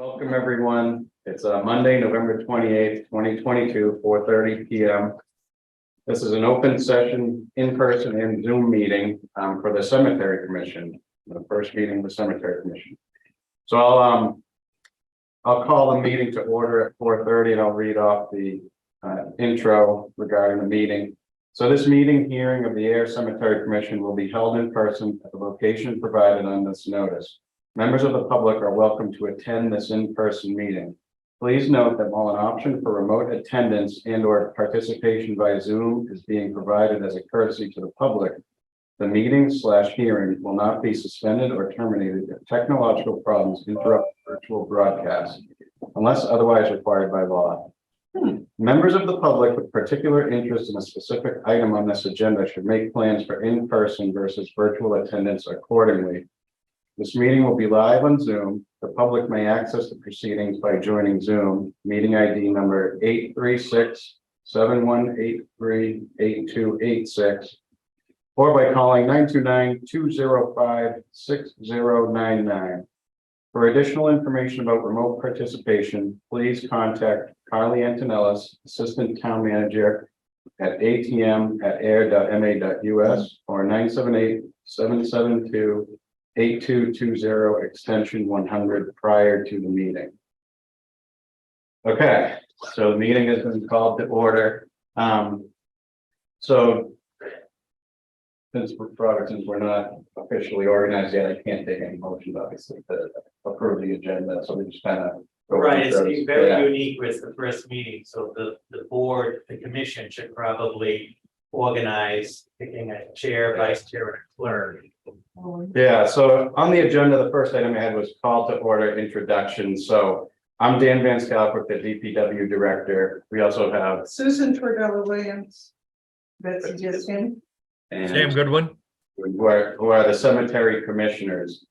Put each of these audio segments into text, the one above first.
Welcome, everyone. It's Monday, November 28th, 2022, 4:30 p.m. This is an open session, in-person and Zoom meeting for the Cemetery Commission, the first meeting of the Cemetery Commission. So I'll call the meeting to order at 4:30 and I'll read off the intro regarding the meeting. So this meeting hearing of the Ayer Cemetery Commission will be held in person at the location provided on this notice. Members of the public are welcome to attend this in-person meeting. Please note that while an option for remote attendance and/or participation by Zoom is being provided as a courtesy to the public, the meeting/hearing will not be suspended or terminated if technological problems interrupt virtual broadcast, unless otherwise required by law. Members of the public with particular interest in a specific item on this agenda should make plans for in-person versus virtual attendance accordingly. This meeting will be live on Zoom. The public may access the proceedings by joining Zoom, meeting ID number 836-7183-8286, or by calling 929-205-6099. For additional information about remote participation, please contact Carly Antonellis, Assistant Town Manager at atm@ayer.ma.us or 978-772-8220 extension 100 prior to the meeting. Okay, so the meeting has been called to order. So since we're not officially organized yet, I can't take any motions, obviously, to approve the agenda. So we just kind of right. It's very unique with the first meeting. So the board, the commission should probably organize picking a chair, vice chair, and a clerk. Yeah, so on the agenda, the first item I had was call to order introduction. So I'm Dan Van Scalpert, the DPW director. We also have Susan Tordello Williams, Betsy Giskin. and Sam Goodwin. who are the cemetery commissioners.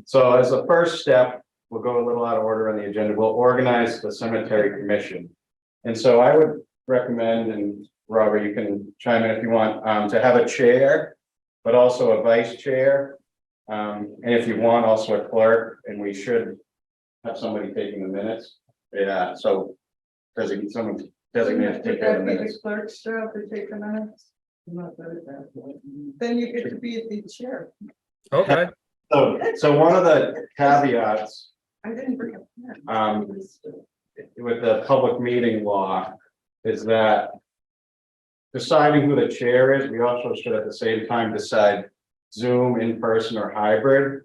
So as a first step, we'll go a little out of order on the agenda. We'll organize the cemetery commission. And so I would recommend, and Robert, you can chime in if you want, to have a chair, but also a vice chair. And if you want, also a clerk, and we should have somebody taking the minutes. Yeah, so someone designated to take care of the Would that be minutes. the clerk's job to take the minutes? I'm not good at that. Then you get to be the chair. Okay. So one of the caveats I didn't bring up. with the public meeting law is that deciding who the chair is, we also should at the same time decide Zoom, in person, or hybrid.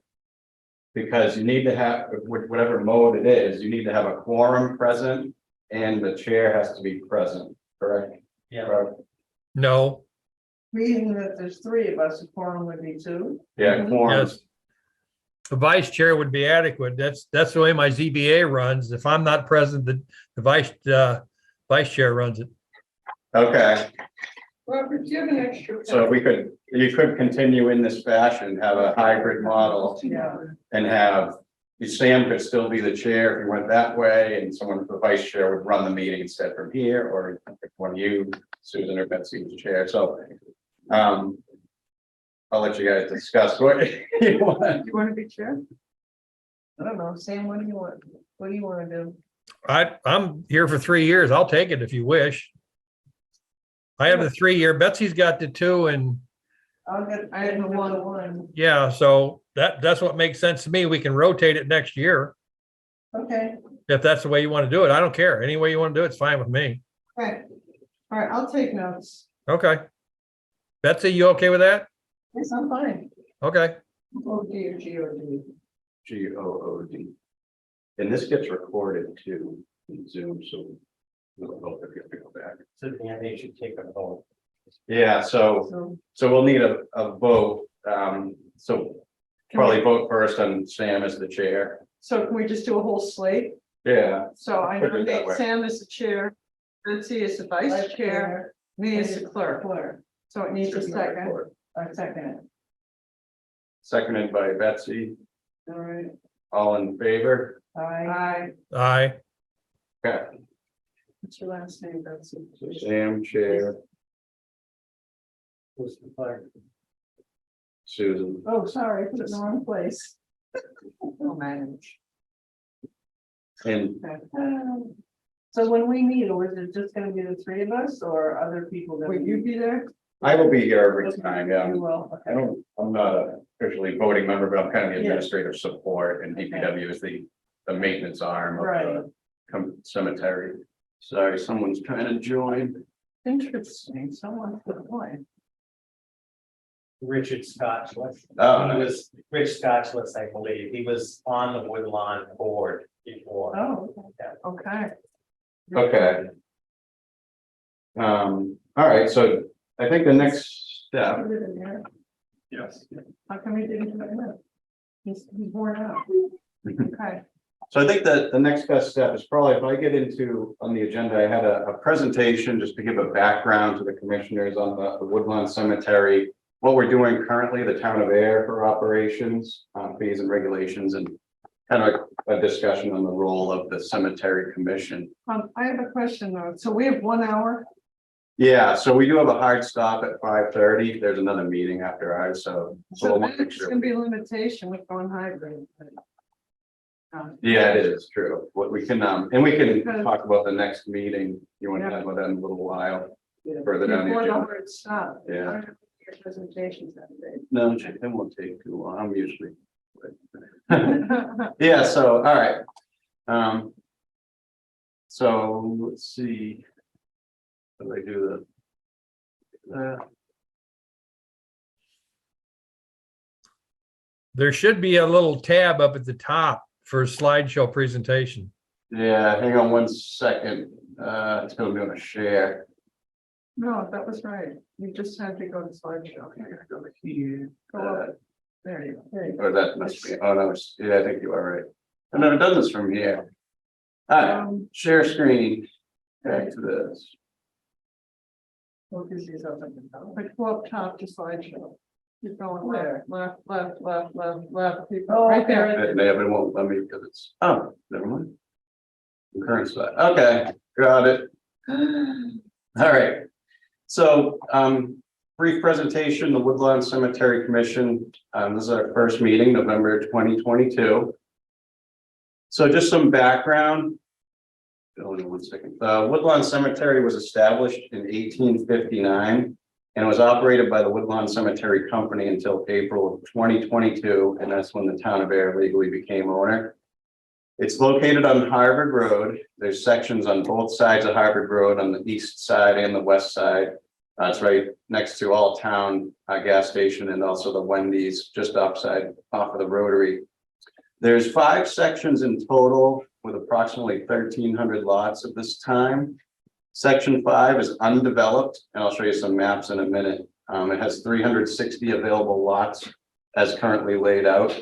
Because you need to have, whatever mode it is, you need to have a quorum present and the chair has to be present, correct? Yeah. No. Meaning that there's three of us, a quorum would be two. Yeah, quorum. Yes. The vice chair would be adequate. That's the way my ZBA runs. If I'm not present, the vice chair runs it. Okay, Robert, do you have an extra? so you could continue in this fashion, have a hybrid model Yeah. and have. Sam could still be the chair if you went that way, and someone, the vice chair would run the meeting instead from here, or if one of you, Susan or Betsy, was the chair. So, I'll let you guys discuss what you want. You want to be chair? I don't know, Sam, what do you want? What do you want to do? I'm here for 3 years. I'll take it if you wish. I have the 3-year. Betsy's got the 2, and I have the one. yeah, so that's what makes sense to me. We can rotate it next year Okay, if that's the way you want to do it. I don't care. Any way you want to do it, it's fine with me. okay. All right, I'll take notes. Okay. Betsy, you okay with that? Yes, I'm fine. Okay. O-D or G-O-D. GOOD. And this gets recorded too in Zoom, so we'll hope if you have to go back. So then they should take a vote. Yeah, so we'll need a vote. So probably vote first on Sam as the chair. So can we just do a whole slate? Yeah, So I Put it that nominate way. Sam as the chair, Betsy as the vice chair, me as the clerk. So it needs a second. I second it. seconded by Betsy. All right. All in favor? Aye. Aye. Okay, What's your last name, Betsy? so Sam, chair, Who's the clerk? Susan. Oh, sorry, I put it in the wrong place. Oh, manage. And So when we meet, or is it just gonna be the three of us or other people that? Will you be there? I will be here every time, yeah. You will, okay. I'm not a officially voting member, but I'm kind of the Yeah. administrative support, and DPW is the maintenance arm of Right. the cemetery. Sorry, someone's trying to join. Interesting, someone put one. Richard Scotchless. Oh, He nice. was Rich Scotchless, I believe. He was on the Woodlawn board before. Oh, okay. Okay. All right, so I think the next step, Yes. How come he didn't do it? He's worn out. Okay. so I think that the next best step is probably if I get into, on the agenda, I had a presentation just to give a background to the commissioners on the Woodlawn Cemetery. What we're doing currently, the town of Ayer for operations, fees and regulations, and kind of a discussion on the role of the cemetery commission. I have a question though. So we have 1 hour. Yeah, so we do have a hard stop at 5:30. There's another meeting after ours, so. So we'll make there's sure- gonna be a limitation with going hybrid. Yeah, it is true. What we can, and we can Because- talk about the next meeting. You want to Yeah. talk about that in a little while, further down the Before the agenda. hard stop. Yeah. I don't have your presentations that No, it won't take too long. I'm usually. day. Yeah, so, all right. So let's see. How do I do the? There should be a little tab up at the top for slideshow presentation. Yeah, hang on 1 second. It's gonna be on a share. No, that was right. You just had to go to slideshow. Go here. Go up. There you go. There you go. Or that must be, oh, no, yeah, I think you are right. I've never done this from here. All right, share screen. Back to this. Focus these up. But go up top to slideshow. Keep going left, left. Keep going. Right there. They haven't won't let me because it's, oh, never mind. Current slide, okay, got it. All right. So, brief presentation, the Woodlawn Cemetery Commission. This is our first meeting, November 2022. So just some background. Hold on 1 second. Woodlawn Cemetery was established in 1859 and was operated by the Woodlawn Cemetery Company until April of 2022, and that's when the town of Ayer legally became owner. It's located on Harvard Road. There's sections on both sides of Harvard Road, on the east side and the west side. It's right next to All Town gas station and also the Wendy's just off of the Rotary. There's 5 sections in total with approximately 1,300 lots at this time. Section 5 is undeveloped, and I'll show you some maps in a minute. It has 360 available lots as currently laid out.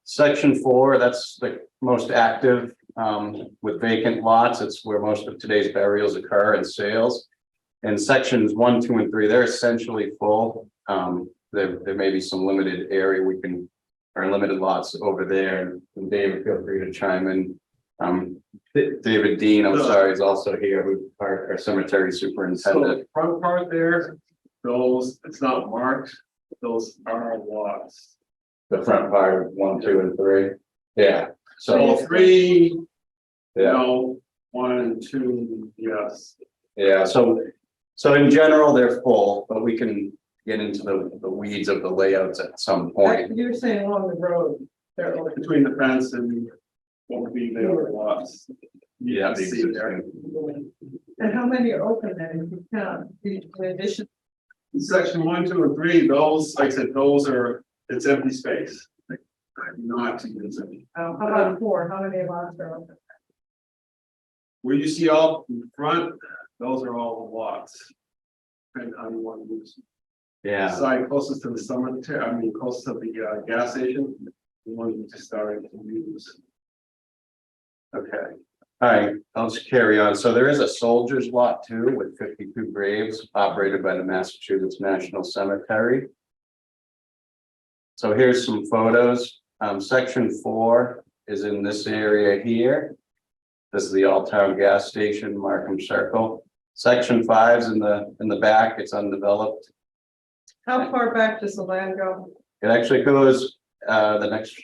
Section 4, that's the most active with vacant lots. It's where most of today's burials occur and sales. And sections 1, 2, and 3, they're essentially full. There may be some limited area or limited lots over there. And David, feel free to chime in. David Dean, I'm sorry, is also here, who our cemetery So superintendent. the front part there, those, it's not marked, those are lots. The front part of 1, 2, and 3. Yeah, So so, 3, yeah, no, 1 and 2, yes. yeah, so in general, they're full, but we can get into the weeds of the layouts at some point. You're saying along the road. They're over Between the fence and what would be the other lots. You Yeah, can see there. And how many are open then, if you count, in addition? Section 1, 2, and 3, those, like I said, those are, it's empty space. Like, not to use it. How about 4? How many lots are open? Where you see all in front, those are all the lots. And how you want to use. Yeah, Side closest to the cemetery, I mean, close to the gas station, the one we just started to use. okay. All right, I'll just carry on. So there is a soldier's lot too with 52 graves operated by the Massachusetts National Cemetery. So here's some photos. Section 4 is in this area here. This is the All Town gas station, Markham Circle. Section 5 is in the back. It's undeveloped. How far back does the land go? It actually goes the next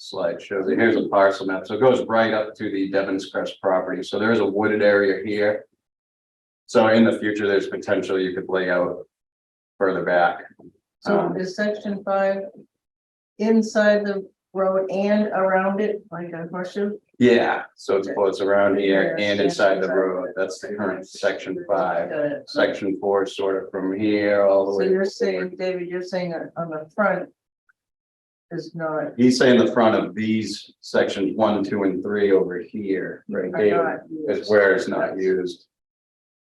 slide shows it. Here's a parcel map. So it goes right up to the Devon's Crest property. So there's a wooded area here. So in the future, there's potential you could lay out further back. So is section 5 inside the road and around it, like a horseshoe? Yeah, so it's around here and inside the road. That's the current section 5. Got it. Section 4 is sort of from here all the So way. you're saying, David, you're saying that on the front is not. He's saying the front of these sections 1, 2, and 3 over here, right are here, not is where it's not used.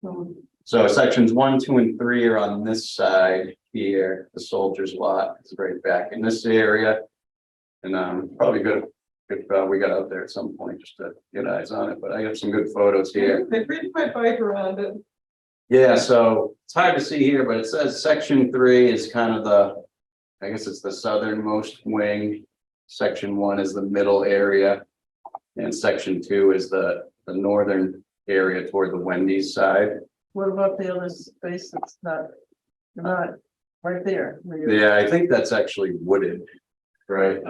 used. So sections 1, 2, and 3 are on this side here, the soldier's lot is right back in this area. And probably good if we got out there at some point just to get eyes on it, but I have some good photos here. They bring my bike around it. Yeah, so it's hard to see here, but it says section 3 is kind of the, I guess it's the southernmost wing. Section 1 is the middle area. And section 2 is the northern area toward the Wendy's side. What about the other space that's not right there? where you're- Yeah, I think that's actually wooded, right?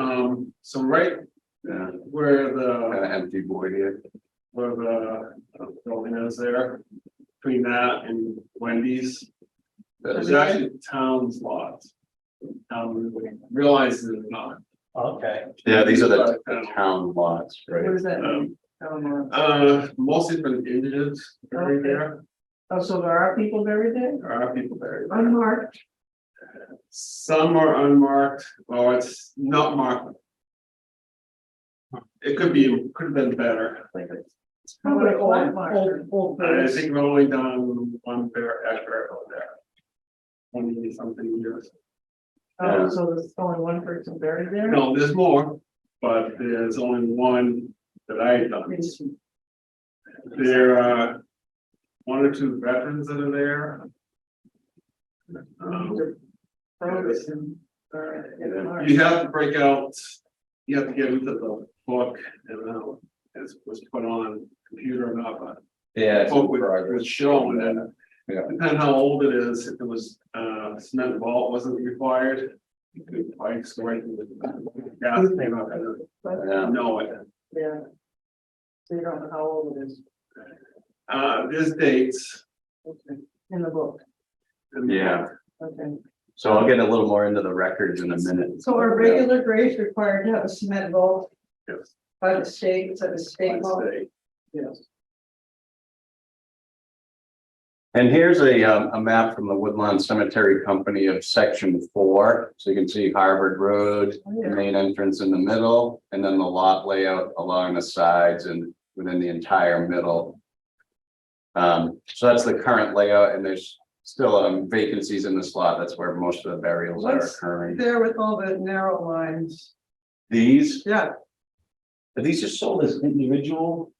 So right Yeah, where kind the, of empty void here. building is there, between that and Wendy's, That's- there's actually town's lots. Realizes it's not. Okay, Yeah, these are the town lots, What right? does that mean? Mostly for the indigents buried there. Oh, so there are people buried there? There are people buried there. Unmarked. Some are unmarked, or it's not marked. It could have been better. Like it's Probably old marker. old I think we've only done one ash burial there. 20 something years. Oh, so there's only one person buried there? No, there's more, but there's only one that I've done. There are 1 or 2 veterans that are there. You have to break out, you have to get into the book and it was put on computer or not, but Yeah. the it's book in progress. was shown and Yeah. depending how old it is, if it was cement vault wasn't required. You could probably go right through the gas, they're not gonna Yeah. know it. Yeah. So you don't know how old it is There's dates. in the book, Yeah, okay. so I'll get a little more into the records in a minute. So are regular graves required to have a cement vault Yes. by the state, so the state vault? Yes. And here's a map from the Woodlawn Cemetery Company of section 4. So you can see Harvard Road, the main entrance in the middle, and then the lot layout along the sides and within the entire middle. So that's the current layout, and there's still vacancies in this lot. That's where most of the burials are What's occurring. there with all the narrow lines? These, Yeah, are these just sold as individual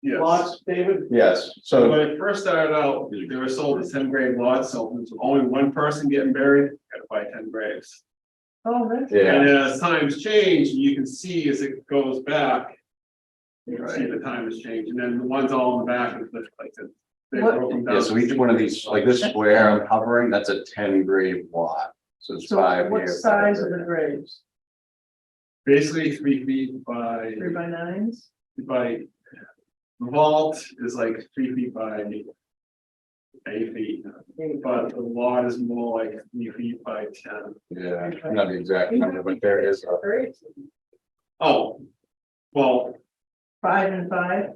Yes. lots, David? Yes, so, When it first started out, they were sold as 10 grave lots, so there's only one person getting buried, gotta buy 10 graves. Oh, that's. yeah, And as times change, you can see as it goes back. You can see the time has changed, and then the ones all in the back, it's like the. they What- broke them down. yeah, so each one of these, like this square I'm covering, that's a 10 grave lot. So it's So 5 what here. size are the graves? Basically 3 feet by, 3x9s? by. Vault is like 3 feet by 8 feet, but the lot is more like 3 feet by 10. Yeah, not the exact number, but there is. Great. Oh, well, 5 and 5?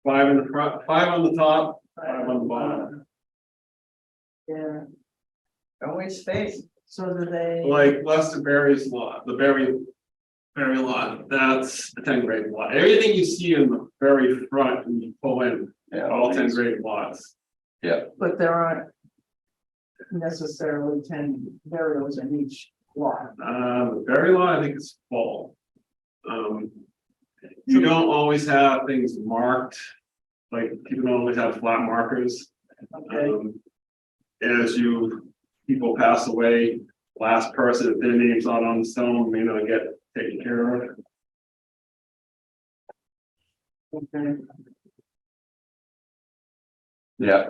5 in the front, 5 on the top, 5 on the bottom. Yeah, always space. so do they? Like Lester Berry's lot, the Berry lot, that's the 10 grade lot. Everything you see in the very front when you pull in, Yeah, all 10 grade lots. But there aren't necessarily 10 burials in each lot. The Berry lot, I think is full. You don't always have things marked, like people don't always have flat markers. Okay, As people pass away, last person, if their name's not on the stone, may not get taken care of. okay. yeah.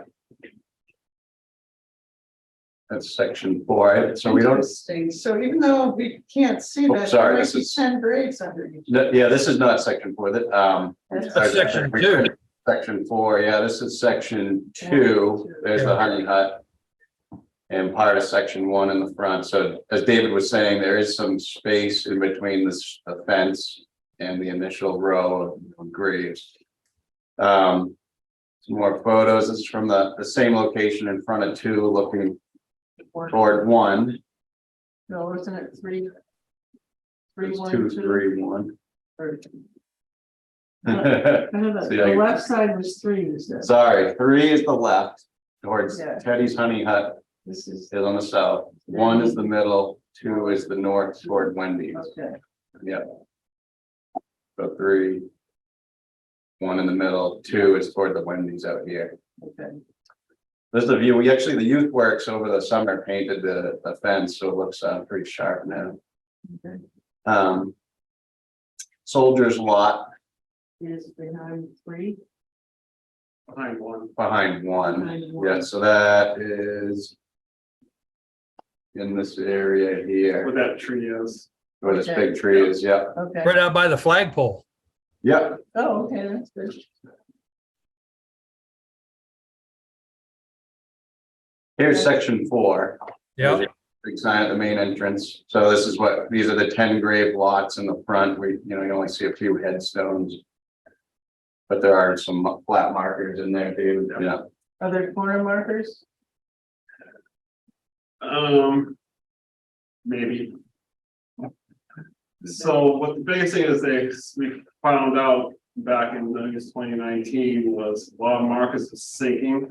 That's section 4. So we don't, Interesting. So even though we can't see Oh, that, sorry, there might this be is- 10 grades under each. yeah, this is not section 4. That, That's section 2. Section 4, yeah, this is section 2. There's the honey hut. And part of section 1 in the front. So as David was saying, there is some space in between this the fence and the initial row of graves. Some more photos. This is from the same location in front of 2, looking toward 1. No, isn't it 3? 3, There's 1, 2, 2. 3, 1. The left side was 3, you said. Sorry, 3 is the left towards Yeah. Teddy's Honey Hut This is, is on the south. 1 is the middle, 2 is the north toward Wendy's. okay. Yeah. So 3. 1 in the middle, 2 is toward the Wendy's out here. Okay. This is the view. We actually, the youth works over the summer painted the fence, so it looks pretty sharp now. Okay. Soldier's lot Is behind 3. Behind 1. behind 1. Behind 1. Yeah, so that is in this area Where here, that tree is. where this Okay. big tree is. Yeah, Okay. Right out by the flagpole. yeah. Oh, okay, that's good. Here's section 4. Yeah, Big sign at the main entrance. So this is what, these are the 10 grave lots in the front. You only see a few headstones. But there are some flat markers in there, David. Yeah. Are there corner markers? Maybe. So what the biggest thing is we found out back in, I guess, 2019 was a lot of markers are sinking.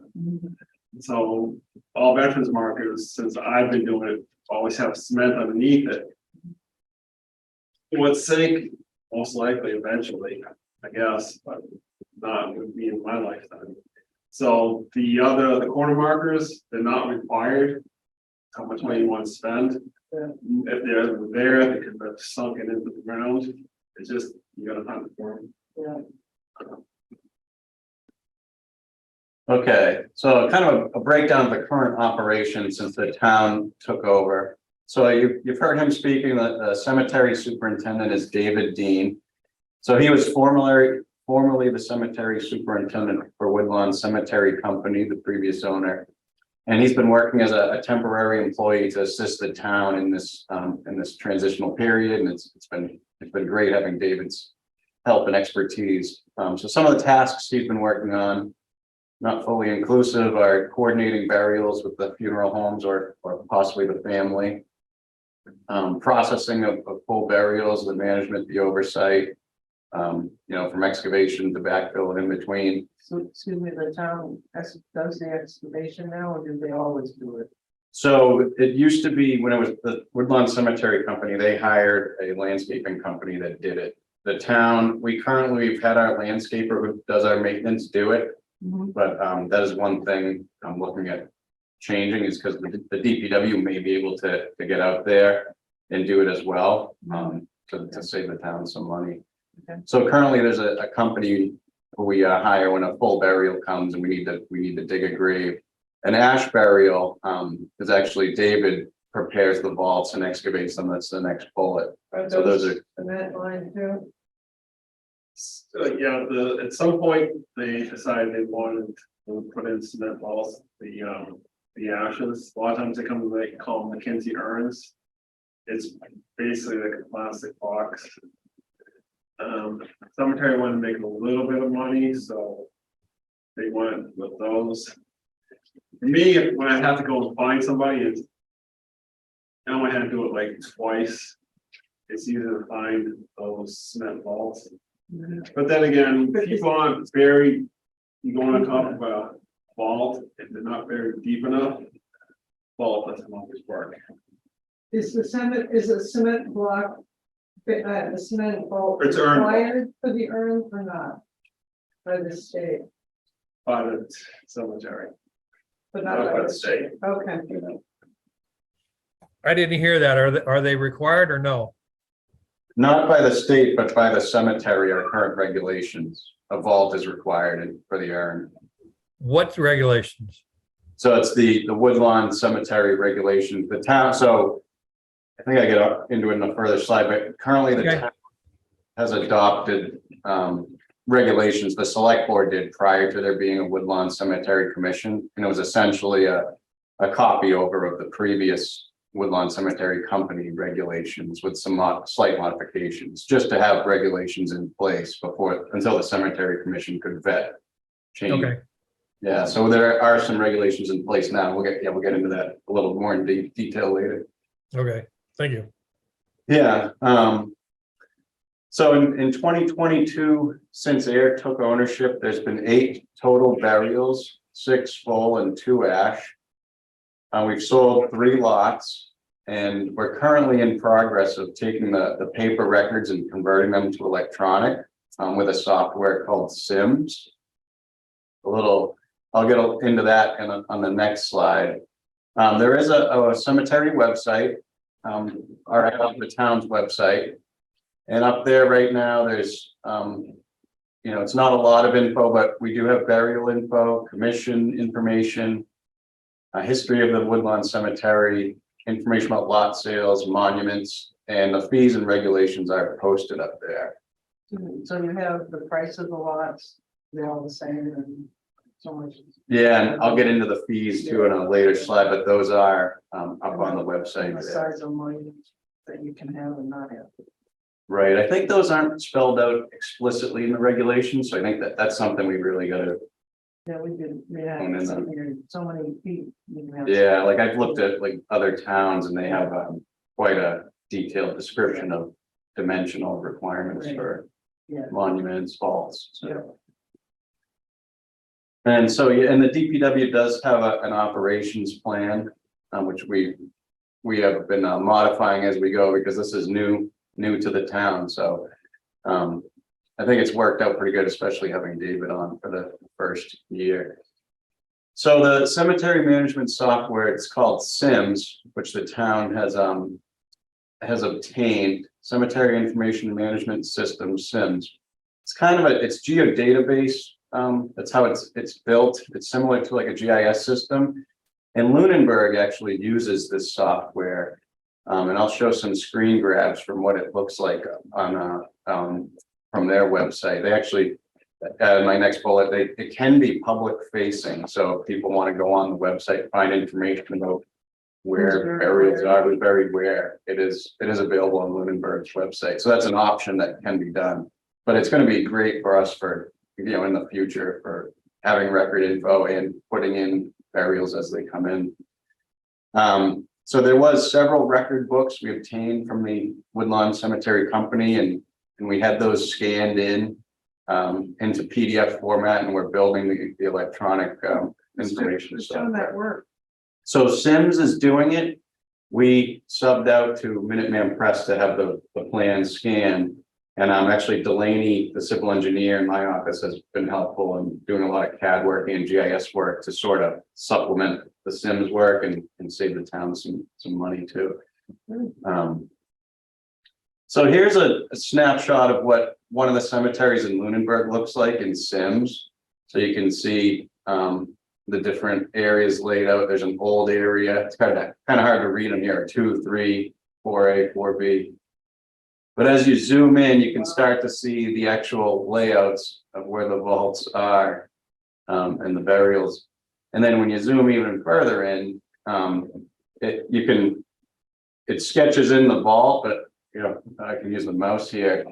So all veterans markers, since I've been doing it, always have cement underneath it. It would sink most likely eventually, I guess, but not would be in my lifetime. So the corner markers, they're not required. How much money you want to spend. Yeah. If they're there, they could have sunken into the ground. It's just, you gotta hunt for them. Yeah. Okay, so kind of a breakdown of the current operation since the town took over. So you've heard him speaking, the cemetery superintendent is David Dean. So he was formerly the cemetery superintendent for Woodlawn Cemetery Company, the previous owner. And he's been working as a temporary employee to assist the town in this transitional period, and it's been great having David's help and expertise. So some of the tasks he's been working on, not fully inclusive, are coordinating burials with the funeral homes or possibly the family. Processing of full burials, the management, the oversight, from excavation to backfill and in between. So, excuse me, the town does the excavation now, or do they always do it? So it used to be when it was the Woodlawn Cemetery Company, they hired a landscaping company that did it. The town, we've had our landscaper who does our maintenance do it, but that is one thing I'm looking at changing is because the DPW may be able to get out there and do it as well, to save the town some money. Okay. So currently there's a company who we hire when a full burial comes and we need to dig a grave. An ash burial is actually David prepares the vaults and excavates them. That's the next bullet. So those are Cement line too? Yeah, at some point, they decided they wanted to put in cement balls, the ashes. A lot of times they come, they call them McKinsey urns. It's basically like a plastic box. Cemetery wanted to make a little bit of money, so they went with those. For me, when I have to go and find somebody, I only had to do it like twice. It's easier to find those cement balls. But then again, people aren't buried, you go on top of a vault, if they're not buried deep enough, vault doesn't always work. Is the cement block, the cement vault It's urn. required for the urn or not? By the state, By the cemetery, but not not by the state. Okay. I didn't hear that. Are they required or no? not by the state, but by the cemetery, our current regulations. A vault is required for the urn. What regulations? So it's the Woodlawn Cemetery regulations, the town, so I think I get up into it in a further slide, but currently the Okay. town has adopted regulations the select board did prior to there being a Woodlawn Cemetery Commission. And it was essentially a copy over of the previous Woodlawn Cemetery Company regulations with some slight modifications, just to have regulations in place until the Cemetery Commission could vet change. Okay, Yeah, so there are some regulations in place now. We'll get into that a little more in detail later. okay, thank you. Yeah, so in 2022, since Ayer took ownership, there's been 8 total burials, 6 full and 2 ash. We've sold 3 lots, and we're currently in progress of taking the paper records and converting them to electronic with a software called SIMS. I'll get into that on the next slide. There is a cemetery website, the town's website. And up there right now, there's, it's not a lot of info, but we do have burial info, commission information, a history of the Woodlawn Cemetery, information about lot sales, monuments, and the fees and regulations are posted up there. So you have the price of the lots, they're all the same and so much. Yeah, and I'll get into the fees too in a later slide, but those are up on the website And the there. size of money that you can have and not have. Right, I think those aren't spelled out explicitly in the regulations, so I think that's something we really gotta, Yeah, we did, yeah, And then, so many feet. you can have. yeah, like I've looked at like other towns and they have quite a detailed description of dimensional requirements for Yeah. monuments, vaults, so. Yeah. And so, yeah, and the DPW does have an operations plan, which we have been modifying as we go, because this is new to the town, so. I think it's worked out pretty good, especially having David on for the first year. So the cemetery management software, it's called SIMS, which the town has obtained, Cemetery Information Management System, SIMS. It's kind of it's geodatabase. That's how it's built. It's similar to like a GIS system. And Lunenburg actually uses this software. And I'll show some screen grabs from what it looks like on from their website. They actually, my next bullet, it can be public facing. So if people want to go on the website, find information about where burials are, who's buried where, it is available on Lunenburg's website. So that's an option that can be done. But it's going to be great for us for, in the future, for having record info and putting in burials as they come in. So there was several record books we obtained from the Woodlawn Cemetery Company, and we had those scanned in into PDF format, and we're building the electronic information. Who's doing that work? So SIMS is doing it. We subbed out to Minuteman Press to have the plan scanned. And actually Delaney, the civil engineer in my office, has been helpful in doing a lot of CAD work and GIS work to sort of supplement the SIMS work and save the town some money too. So here's a snapshot of what one of the cemeteries in Lunenburg looks like in SIMS. So you can see the different areas laid out. There's an old area. It's kind of hard to read them here, 2, 3, 4A, 4B. But as you zoom in, you can start to see the actual layouts of where the vaults are and the burials. And then when you zoom even further in, it sketches in the vault, but I can use the mouse here.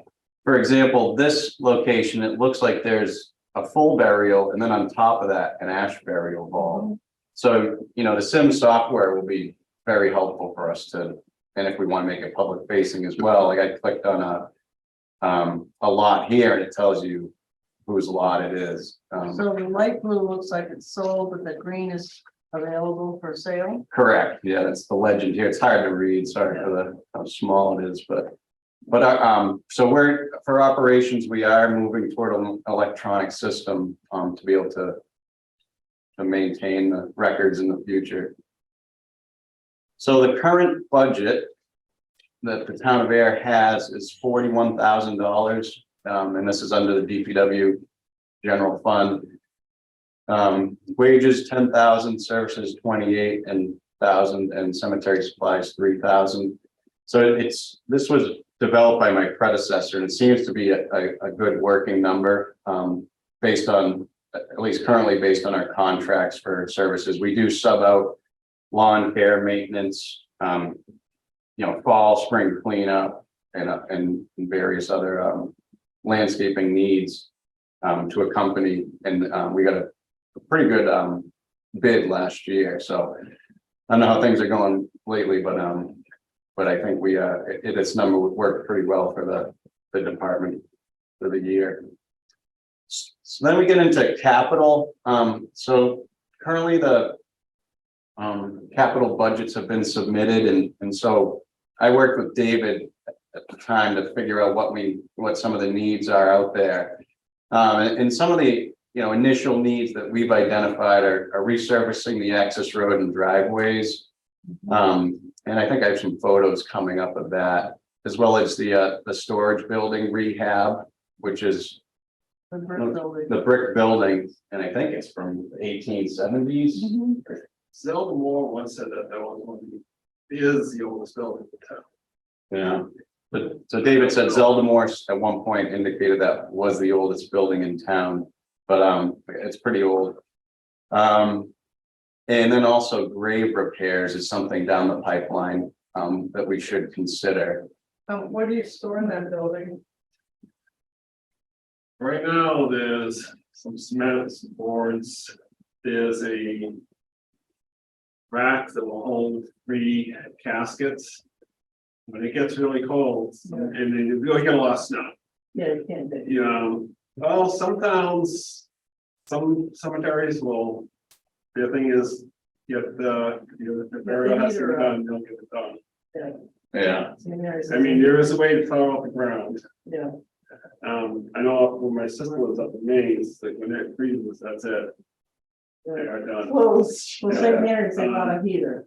For example, this location, it looks like there's a full burial, and then on top of that, an ash burial vault. So, the SIM software will be very helpful for us to, and if we want to make it public facing as well, like I clicked on a lot here, and it tells you whose lot it is. So the light blue looks like it's sold, but the green is available for sale. Correct. Yeah, that's the legend here. It's hard to read. Sorry for how small it is, but so for operations, we are moving toward an electronic system to be able to maintain the records in the future. So the current budget that the town of Ayer has is $41,000, and this is under the DPW general fund. Wages 10,000, services 28,000, and cemetery supplies 3,000. So this was developed by my predecessor, and it seems to be a good working number, based on, at least currently based on our contracts for services. We do sub out lawn care, maintenance, fall, spring cleanup, and various other landscaping needs to a company, and we got a pretty good bid last year. So I don't know how things are going lately, but I think this number would work pretty well for the department for the year. So then we get into capital. So currently the capital budgets have been submitted, and so I worked with David at the time to figure out what some of the needs are out there. And some of the initial needs that we've identified are resurfacing the access road and driveways. And I think I have some photos coming up of that, as well as the storage building rehab, which is The brick building. the brick building, and I think it's from the 1870s. Zelda Moore once said that was one of is the oldest building in town. Yeah, but so David said Zeldamore at one point indicated that was the oldest building in town, but it's pretty old. And then also grave repairs is something down the pipeline that we should consider. What do you store in that building? Right now, there's some cement, some boards, there's a rack that will hold 3 caskets. When it gets really cold, and then you really get a lot of snow. Yeah, you can't do. Well, some towns, some cemeteries will, the thing is, get the burial has to be done, they'll get it done. Yeah, I mean, there is a way to thaw out the ground. Yeah. I know when my sister was up in Maine, it's like when it freezes, that's it. They are done. Well, St. Mary's, they got a heater.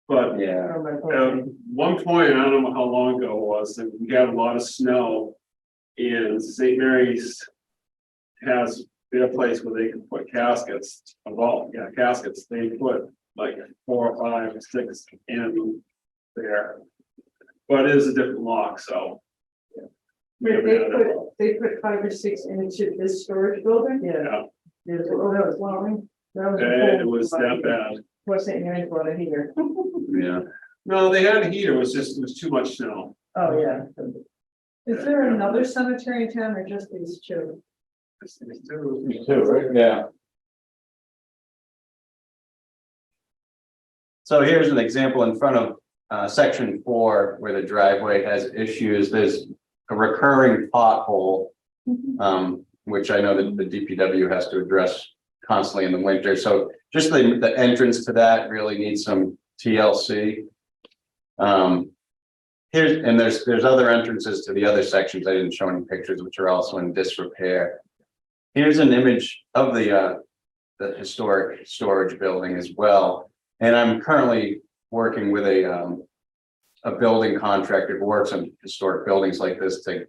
But yeah, for my at propane. one point, I don't know how long ago it was, that we got a lot of snow. And St. Mary's has their place where they can put caskets, caskets, they put like 4 or 5 or 6 in there. But it is a different lock, so. They put 5 or 6 into this storage building? Yeah. Yeah, Oh, that was long. That was. it was that bad. For St. Mary's brought a heater. yeah. No, they had a heater, it was too much snow. Oh, yeah. Is there another cemetery in town or just these 2? Me too, right? Yeah. So here's an example in front of section 4 where the driveway has issues. There's a recurring pothole, which I know that the DPW has to address constantly in the winter. So just the entrance to that really needs some TLC. There's other entrances to the other sections. I didn't show any pictures, which are also in disrepair. Here's an image of the historic storage building as well. And I'm currently working with a building contractor who works on historic buildings like this to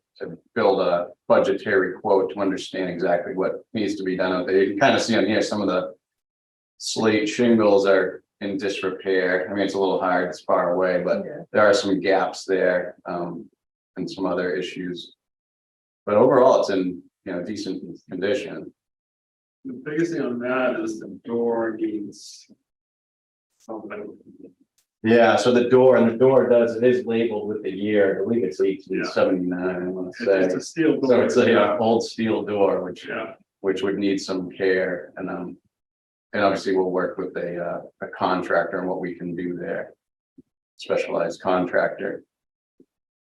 build a budgetary quote to understand exactly what needs to be done out there. You can kind of see on here, some of the slate shingles are in disrepair. I mean, it's a little hard, it's far away, but there are some gaps there, and some other issues. But overall, it's in decent condition. The biggest thing on that is the door needs something. Yeah, so the door it is labeled with the year. I believe it's 1879, I want to It's say. a steel door. So it's a old steel door, Yeah, which would need some care, and obviously we'll work with a contractor on what we can do there. Specialized contractor.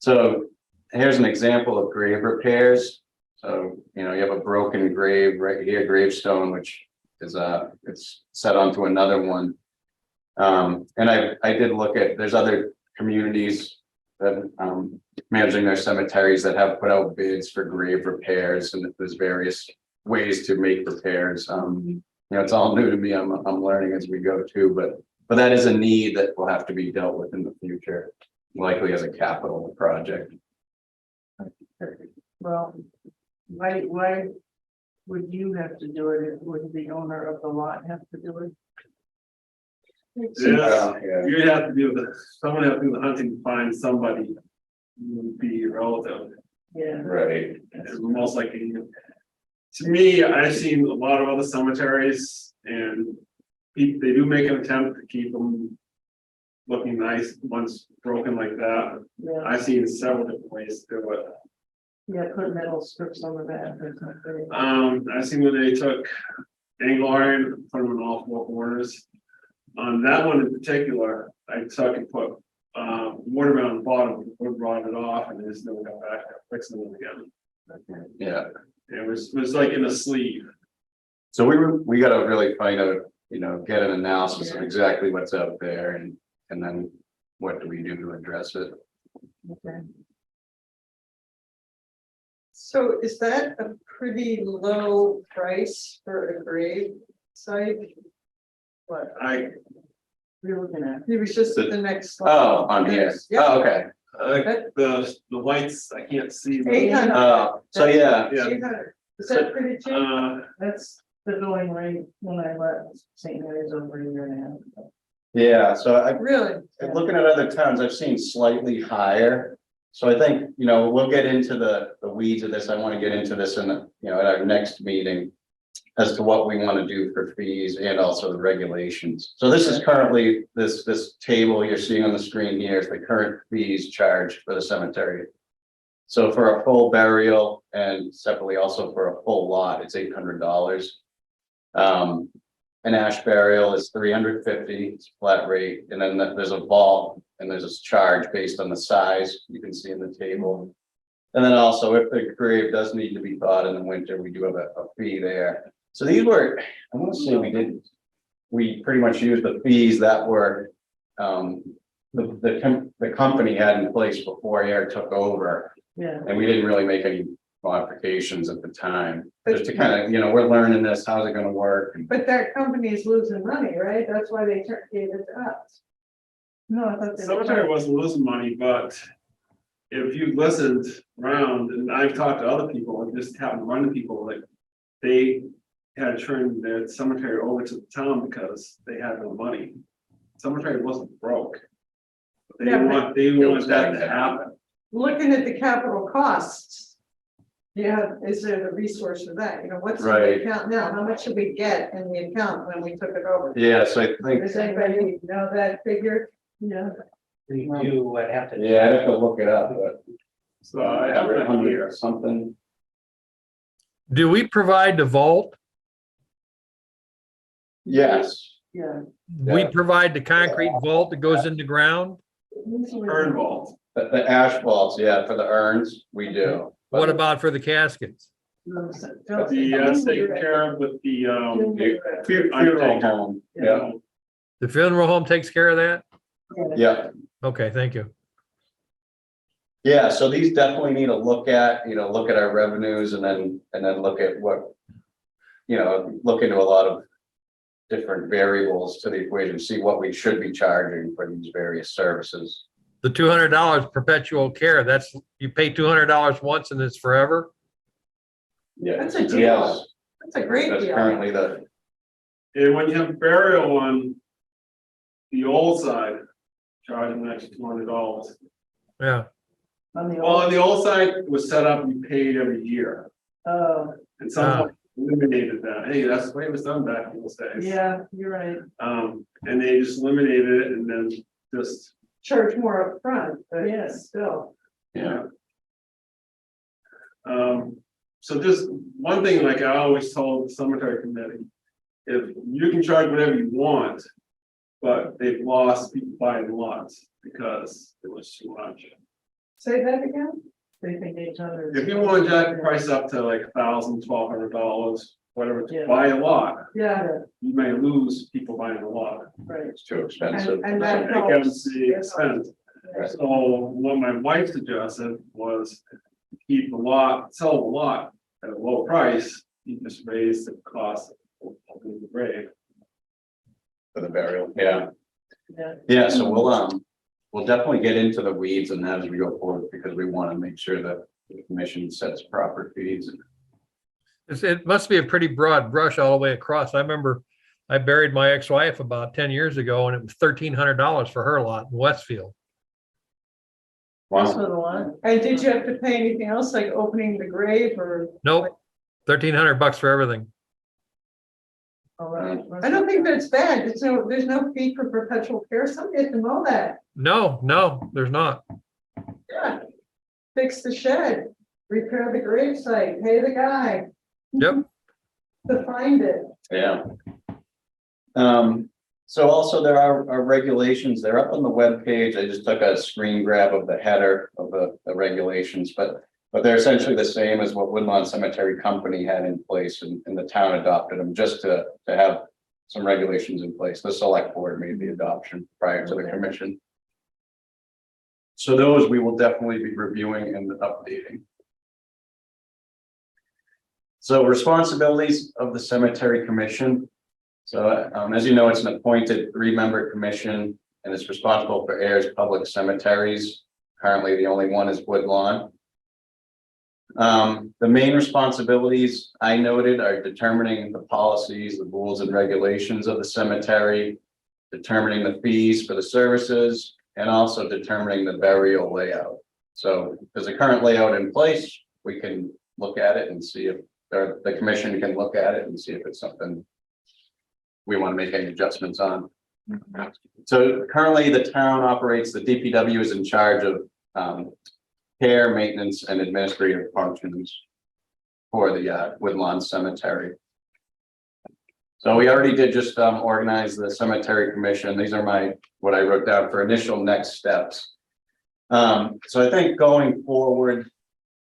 So here's an example of grave repairs. So, you have a broken grave right here, gravestone, which is it's set onto another one. And I did look at, there's other communities that managing their cemeteries that have put out bids for grave repairs, and there's various ways to make repairs. It's all new to me. I'm learning as we go too, but that is a need that will have to be dealt with in the future, likely as a capital project. Well, why would you have to do it? Would the owner of the lot have to do it? Yes, Yeah. you'd have to do someone have to do the hunting to find somebody who would be relative. Yeah. Right. And most likely, to me, I've seen a lot of other cemeteries and they do make an attempt to keep them looking nice once broken like that. Yeah, I've seen several different ways to do it. yeah, put metal strips on the back or something. I seen when they took angle iron, put them in all four corners. On that one in particular, I took and put mortar on the bottom, wood rotted off, and they just never got back there, fixing them again. Yeah. It was like in a sleeve. So we gotta really find out, you know, get an analysis of exactly what's out there and then what do we do to address it? Okay. So is that a pretty low price for a grave site? What, We're looking at. it was just the next. slide. Oh, on here. Yeah. Oh, okay. The lights, I can't see. them. 800. So yeah, Yeah. 800. Is that pretty cheap? That's the going rate when I left St. Mary's over a year and a half ago. yeah, so Really? looking at other towns, I've seen slightly higher. So I think, you know, we'll get into the weeds of this. I want to get into this in the, you know, at our next meeting. As to what we want to do for fees and also the regulations. So this is currently, this table you're seeing on the screen here is the current fees charged for the cemetery. So for a full burial and separately also for a full lot, it's $800. An ash burial is $350, it's flat rate, and then there's a vault and there's a charge based on the size you can see in the table. And then also if the grave does need to be thawed in the winter, we do have a fee there. So these were, I want to say we pretty much used the fees that were the company had in place before Ayer took over. Yeah, And we didn't really make any modifications at the time, just to kind of, you know, we're learning this, how's it gonna work? But that company is losing money, right? That's why they gave it to us. no, I thought. they were- Cemetery wasn't losing money, but if you listened around, and I've talked to other people, and just happened to run to people, like, they had turned their cemetery over to the town because they had no money. Cemetery wasn't broke. They Yeah, want that to happen. Looking at the capital costs. Yeah, is there the resource for that? You know, what's in Right. the account now? How much should we get in the account when we took it over? Yeah, so I think, Does anybody know that figure? Yeah, You would have to. yeah, I'd have to look it up, but. So I have it 100 here. or something. Do we provide the vault? Yes, yeah. We Yeah. provide the concrete vault that goes in the ground? Urn vault. the ash vaults, yeah, for the urns, we do. What about for the caskets? That's taken care of with the Funeral home, yeah, The funeral home takes care of that? yeah. Okay, thank you. Yeah, so these definitely need to look at, you know, look at our revenues and then look at what. You know, look into a lot of different variables to the equation, see what we should be charging for these various services. The $200 perpetual care, that's, you pay $200 once and it's forever? Yeah. That's a deal. Yes, That's a great that's deal. currently the, And when you have burial on the old side, charging an extra $200. Yeah, On the Well, on old, the old side, it was set up, you paid every year, and someone eliminated that. Hey, that's the way it was done back in those days. yeah, you're right. And they just eliminated it and then just, Charge more upfront, but Yes. still. yeah, so just one thing, like I always told the cemetery committee, if you can charge whatever you want, but they've lost people buying lots because it was too much. Say that again? They think 800. If you want to jack the price up to like $1,000, $1,200, whatever, Yeah. to buy a lot, Yeah, you may lose people buying a lot. Right. it's too expensive. and that It can helps. be expensive. So what my wife suggested was keep the lot, sell the lot at a low price, you just raise the cost of opening the grave. For the burial, yeah. Yeah. Yeah, so we'll definitely get into the weeds and as we go forward, because we want to make sure that the commission sets proper fees. It must be a pretty broad brush all the way across. I remember I buried my ex-wife about 10 years ago and it was $1,300 for her lot in Westfield. That's Wow. for the one. And did you have to pay anything else, like opening the grave or? Nope, $1,300 for everything. All right. I don't think that's bad. There's no fee for perpetual care. Somebody has to know that. No, there's not. Yeah. Fix the shed, repair the grave site, pay the guy Yep. to find it. Yeah. So also there are regulations, they're up on the webpage. I just took a screen grab of the header of the regulations, but they're essentially the same as what Woodlawn Cemetery Company had in place and the town adopted them just to have some regulations in place. The select board made the adoption prior to the commission. So those we will definitely be reviewing and updating. So responsibilities of the cemetery commission. So as you know, it's an appointed 3-member commission and it's responsible for Ayer's public cemeteries. Currently, the only one is Woodlawn. The main responsibilities I noted are determining the policies, the rules and regulations of the cemetery, determining the fees for the services, and also determining the burial layout. So there's a current layout in place. We can look at it and see if, or the commission can look at it and see if it's something we want to make any adjustments on. So currently the town operates, the DPW is in charge of care, maintenance, and administrative functions for the Woodlawn Cemetery. So we already did just organize the cemetery commission. These are what I wrote down for initial next steps. So I think going forward,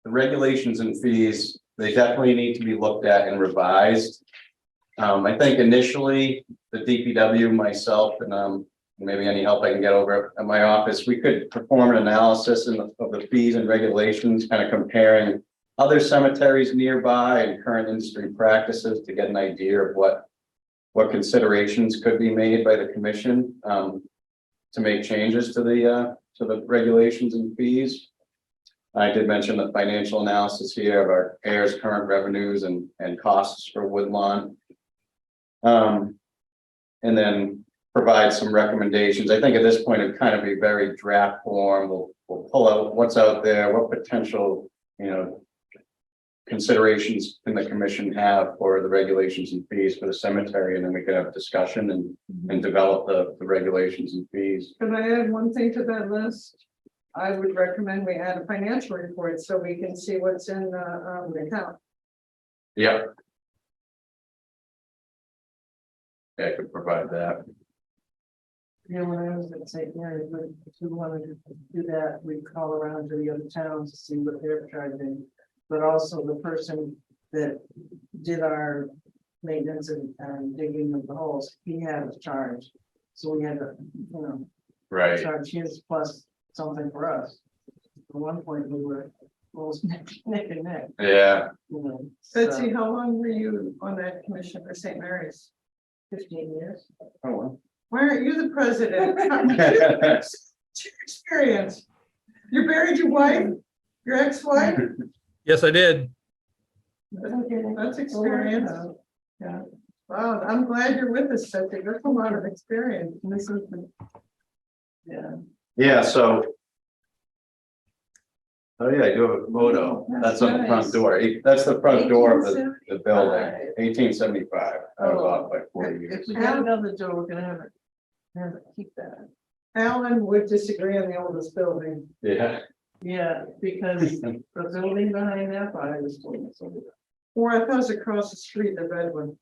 the regulations and fees, they definitely need to be looked at and revised. I think initially the DPW, myself, and maybe any help I can get over at my office, we could perform an analysis of the fees and regulations, kind of comparing other cemeteries nearby and current industry practices to get an idea of what considerations could be made by the commission to make changes to the regulations and fees. I did mention the financial analysis here of our Ayer's current revenues and costs for Woodlawn. And then provide some recommendations. I think at this point it'd kind of be very draft form. We'll pull out what's out there, what potential, considerations can the commission have for the regulations and fees for the cemetery, and then we could have a discussion and develop the regulations and fees. Can I add one thing to that list? I would recommend we add a financial report so we can see what's in the account. Yeah. Yeah, I could provide that. Yeah, when I was at St. Mary's, if we wanted to do that, we'd call around to the other towns to see what they're charging. But also the person that did our maintenance and digging of the holes, he had a charge. So we had to, Right. charge his plus something for us. At one point, we were almost neck and neck, Yeah. Betsy, so how long were you on that commission for St. Mary's? 15 years. Oh, well. Why aren't you the president? What's your experience? You buried your wife, your ex-wife? Yes, I did. That's experience. Yeah. Wow, I'm glad you're with us, Betsy. That's a lot of experience. This is yeah. Yeah, so. Oh, yeah, I do have a photo. That's on the front Nice. door. That's the front door of the building, 1875. 1875. I was off by 40 If years. we got another door, we're gonna have it keep that. Alan would disagree on the oldest building. Yeah. Yeah, because the building behind that, I was told. So Or I thought it was across the street, the red one.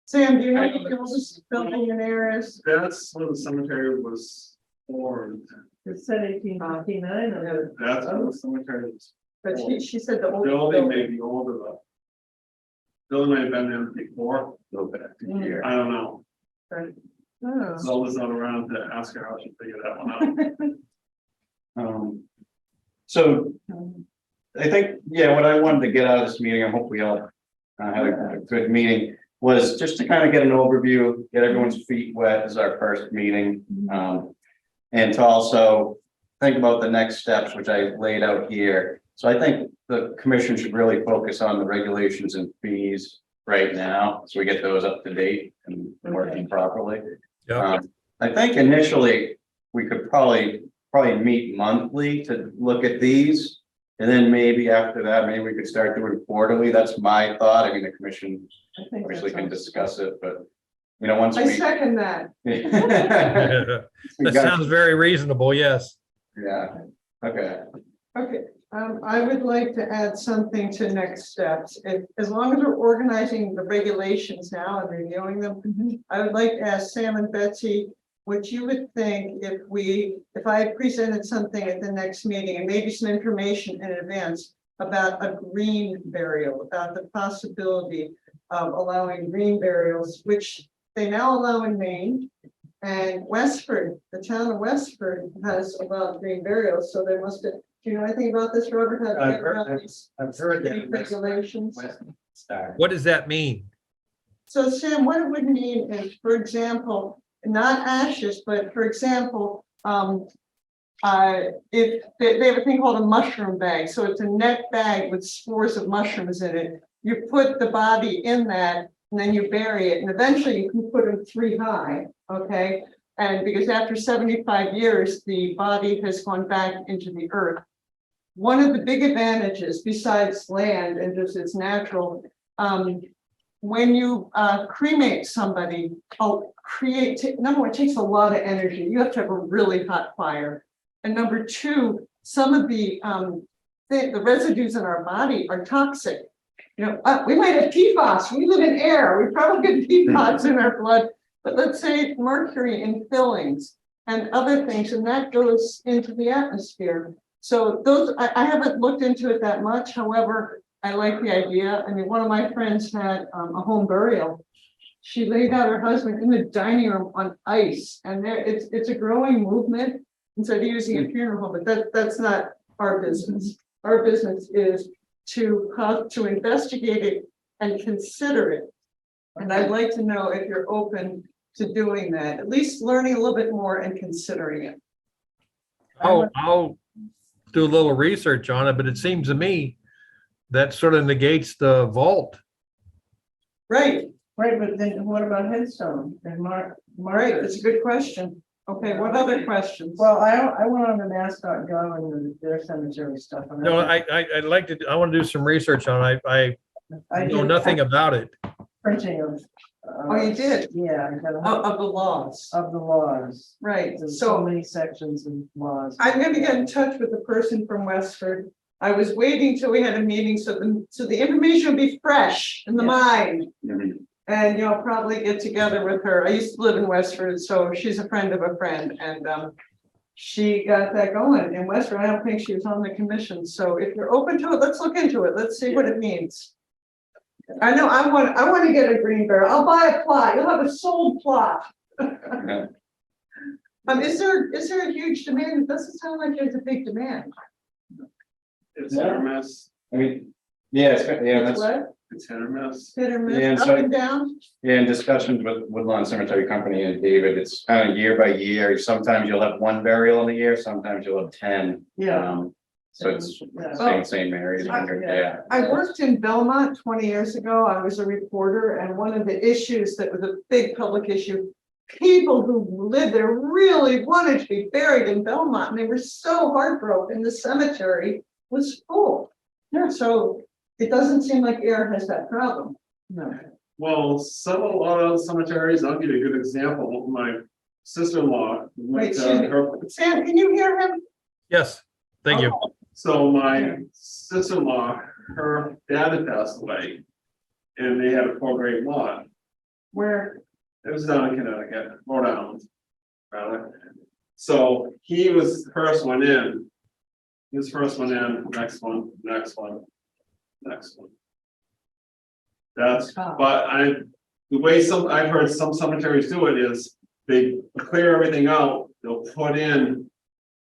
Sam, do you know what the oldest building in there is? That's when the cemetery was formed. it said 1859 on it. That's when the cemetery was. But she said the oldest Building may building. be older though. Building may have been there before, Little bit here. I don't know. Oh. Zelda's not around to ask her how she figured that one out. So I think, yeah, what I wanted to get out of this meeting, I hope we all had a good meeting, was just to kind of get an overview, get everyone's feet wet as our first meeting. And to also think about the next steps, which I laid out here. So I think the commission should really focus on the regulations and fees right now, so we get those up to date and working properly. Yeah. I think initially, we could probably meet monthly to look at these. And then maybe after that, maybe we could start doing quarterly. That's my thought. I mean, the commission I think that obviously can sounds- discuss it, but once I we. second that. That sounds very reasonable, yes. Yeah, okay. Okay, I would like to add something to next steps. As long as we're organizing the regulations now and reviewing them, I would like to ask Sam and Betsy what you would think if I presented something at the next meeting and maybe some information in advance about a green burial, about the possibility of allowing green burials, which they now allow in Maine. And Westford, the town of Westford has allowed green burials, so there must have, do you know anything about this, Robert? Have you heard about these I've heard state regulations? What does that mean? So Sam, what it would mean is, for example, not ashes, but for example, if they have a thing called a mushroom bag, so it's a net bag with spores of mushrooms in it. You put the body in that, and then you bury it, and eventually you can put them 3 high, okay? And because after 75 years, the body has gone back into the earth. One of the big advantages, besides land and just its natural, when you cremate somebody, number one, it takes a lot of energy. You have to have a really hot fire. And number two, some of the residues in our body are toxic. We might have PFAS. We live in air. We probably get PFAS in our blood. But let's say mercury in fillings and other things, and that goes into the atmosphere. So those, I haven't looked into it that much. However, I like the idea. I mean, one of my friends had a home burial. She laid out her husband in the dining room on ice, and it's a growing movement instead of using a funeral home, but that's not our business. Our business is to investigate it and consider it. And I'd like to know if you're open to doing that, at least learning a little bit more and considering it. I'll do a little research on it, but it seems to me that sort of negates the vault. Right, Right, but then what about headstone and right, markers? that's a good question. Okay, what other questions? Well, I went on the mass.gov and their cemetery stuff. and No, I'd like to, I want to do some research on it. I know did nothing about it. Printing of. Oh, you did? Yeah, I got a- Of the laws, of the laws. right, There's so so many sections of laws. I'm gonna get in touch with the person from Westford. I was waiting till we had a meeting, so the information would be fresh in the Yeah. mind. Mhm. And you'll probably get together with her. I used to live in Westford, so she's a friend of a friend, and she got that going in Westford. I don't think she was on the commission, so if you're open to it, let's look into it. Let's see what it means. I know, I want to get a green barrel. I'll buy a plot. You'll have a sold plot. Yeah. Is there a huge demand? It doesn't sound like there's a big demand. It's hit or miss, I mean, yeah, that's, What? it's hit or miss. Hit or Yeah, miss, so- up and down? in discussions with Woodlawn Cemetery Company and David, it's kind of year by year. Sometimes you'll have 1 burial in a year, sometimes you'll have 10. Yeah. So it's Yeah. same areas, yeah. I worked in Belmont 20 years ago. I was a reporter, and one of the issues that was a big public issue, people who lived there really wanted to be buried in Belmont, and they were so heartbroken. The cemetery was full. Yeah, so it doesn't seem like Ayer has that problem. No. Well, a lot of cemeteries, I'll give you a good example. My sister-in-law. Wait, excuse me. Sam, can you hear him? Yes, thank you. So my sister-in-law, her dad had passed away. And they had a 4-grade lot. Where, It was down in Connecticut, Rhode Island. Rather. So he was the first one in. He was first one in, next one, next one, next one. That's, but the way I've heard some cemeteries do it is they clear everything out, they'll put in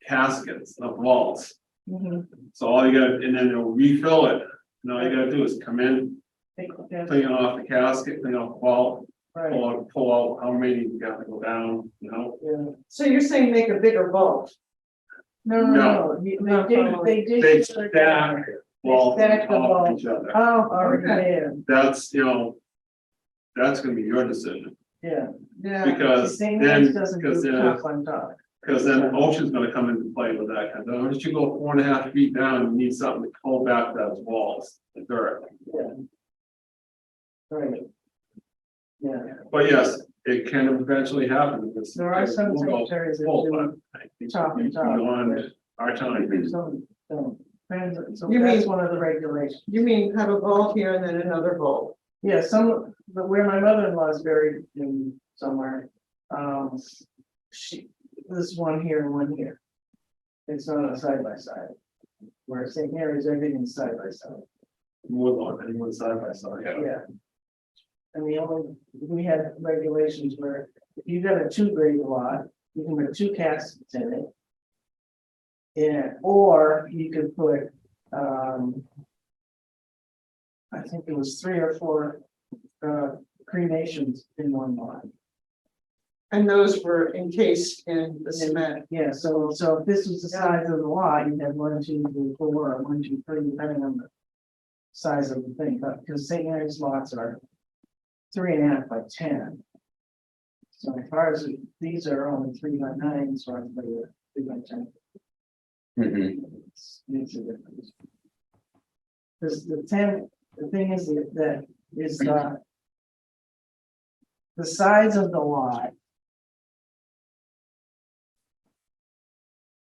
caskets of vaults. So all you got, and then they'll refill it. And all you gotta do is come in, clean off the casket, clean off the vault, Right, pull out how many you got to go down, you know? yeah. so you're saying make a bigger vault? No, they did. They stack walls on Stack the top of walls. each other. Oh, okay, That's, that's gonna be your decision, Yeah, because St. then, Mary's doesn't do top on top. because then ocean's gonna come into play with that kind of, once you go 4.5 feet down, you need something to hold back those walls, the dirt. Right. Yeah, But yes, it can eventually happen. Because there are some we'll go cemeteries that full, do but I think top and top. beyond our time. some don't. So You that's mean- one of the regulations. you mean have a vault here and then another vault? Yeah, but where my mother-in-law is buried in somewhere, this one here and one here. It's not a side by side. Where St. Mary's, everything's side by side, More on anyone side by side. yeah. And we had regulations where if you got a two-grade lot, you can put two caskets in it. Yeah, or you could put, I think it was 3 or 4 cremations in one lot. And those were encased in the cement. Yeah, so if this was the size of the lot, you'd have 1, 2, 3, 4, or 1, 2, 3, depending on the size of the thing, but because St. Mary's lots are 3.5 by 10. So as far as these are only 3 by 9, so I'm 3 by 10. Mhm. Makes a difference. Because the thing is that is the size of the lot.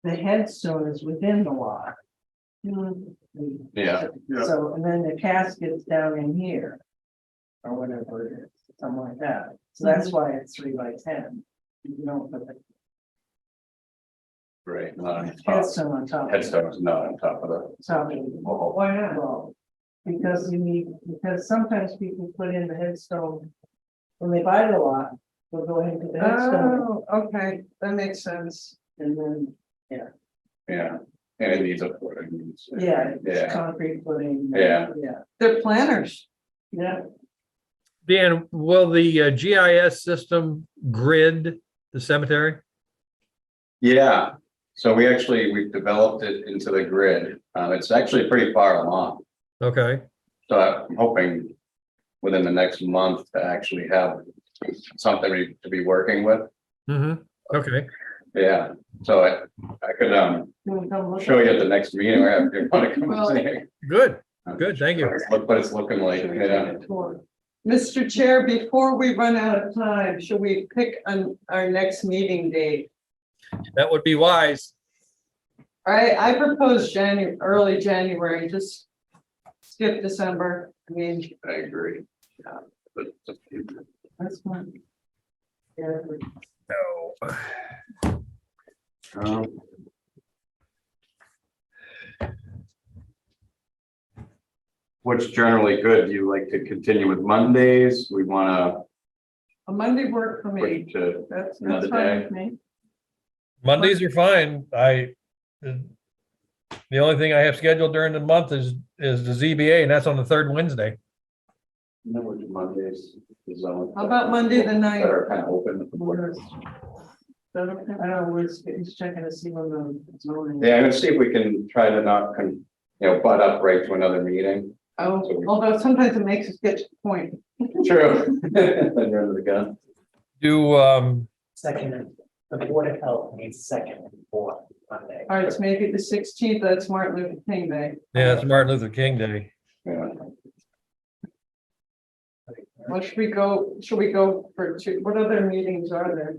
The headstone is within the lot. Yeah. Yeah. So, and then the casket's down in here. Or whatever it is, something like that. So that's why it's 3 by 10. You don't put the Right, not on top. headstone on top. Headstone is not on top of the. Top of the wall. Why not? Well, because because sometimes people put in the headstone. When they buy the lot, they'll go ahead and put the headstone Oh, okay, that makes sense. and then, Yeah, and it needs a footing. yeah, Yeah. it's concrete footing. Yeah. Yeah, They're planners. yeah. Dan, will the GIS system grid the cemetery? Yeah, so we've developed it into the grid. It's actually pretty far along. Okay, So I'm hoping within the next month to actually have something to be working with. okay. Yeah, so I could You wanna come look show at you it? at the next meeting or if you want to come and see. Good, good, thank you. Look what it's looking like, Should we yeah. take a tour? Mr. Chair, before we run out of time, should we pick our next meeting date? That would be wise. I propose early January, just skip December. I mean, I agree. But That's fine. Yeah. um, what's generally good? Do you like to continue with Mondays? We want a Monday work for to me. push to That's another fine day. with me. Mondays are fine. The only thing I have scheduled during the month is the ZBA, and that's on the third Wednesday. No, we'll do Mondays. How about Monday the 9th? That are kind of open. I don't know, he's checking to see when the zoning. Yeah, I'm gonna see if we can try to not, butt up right to another meeting. Oh, although sometimes it makes us get to the point. True. Then you're under the gun. Do, Second, the Board of Health needs second and fourth Monday. All right, it's maybe the 16th, that's Martin Luther King Day. yeah, it's Martin Luther King Day. Yeah. Well, should we go for two, what other meetings are there?